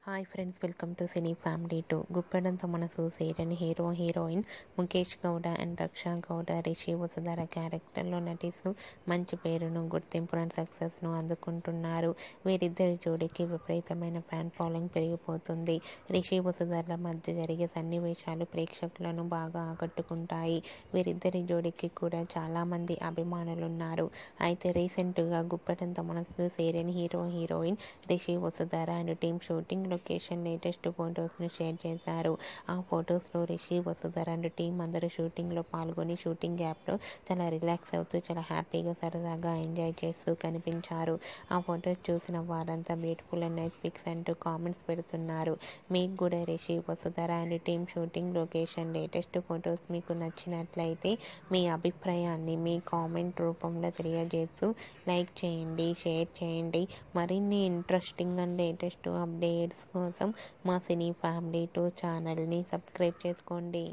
Hi friends, welcome to cine family 2. Guppedantha Manasu serial heroine Mukesh Gowda and Raksha Gowda Rishi Vasudhara క్యారెక్టర్లో నటిస్తూ మంచి పేరును, గుర్తింపును, సక్సెస్ను అందుకుంటున్నారు. వీరిద్దరి జోడీకి విపరీతమైన ఫ్యాన్ ఫాలోయింగ్ పెరిగిపోతుంది. రిషి వసుధరల మధ్య జరిగే సన్నివేశాలు ప్రేక్షకులను బాగా ఆకట్టుకుంటాయి. వీరిద్దరి జోడీకి కూడా చాలామంది అభిమానులున్నారు. అయితే రీసెంట్గా Guppedantha Manasu serial heroine Rishi Vasudhara and team shooting location latest ఫొటోస్ను షేర్ చేశారు. ఆ ఫొటోస్లో రిషి వసుధర అండ్ టీం అందరూ షూటింగ్లో పాల్గొని షూటింగ్ గ్యాప్లో చాలా రిలాక్స్ అవుతూ, చాలా హ్యాపీగా, సరదాగా ఎంజాయ్ చేస్తూ కనిపించారు. ఆ ఫొటోస్ చూసిన వారంతా బ్యూటిఫుల్ అండ్ నైస్ పిక్స్ అంటూ కామెంట్స్ పెడుతున్నారు. మీకు కూడా Rishi Vasudhara and team shooting location latest photos మీకు నచ్చినట్లయితే మీ అభిప్రాయాన్ని మీ కామెంట్ రూపంలో తెలియజేస్తూ లైక్ చేయండి, షేర్ చేయండి. మరిన్ని ఇంట్రెస్టింగ్ అండ్ లేటెస్ట్ అప్డేట్స్ కోసం మా సినీ ఫ్యామిలీ 2 ఛానల్ని సబ్స్క్రైబ్ చేసుకోండి.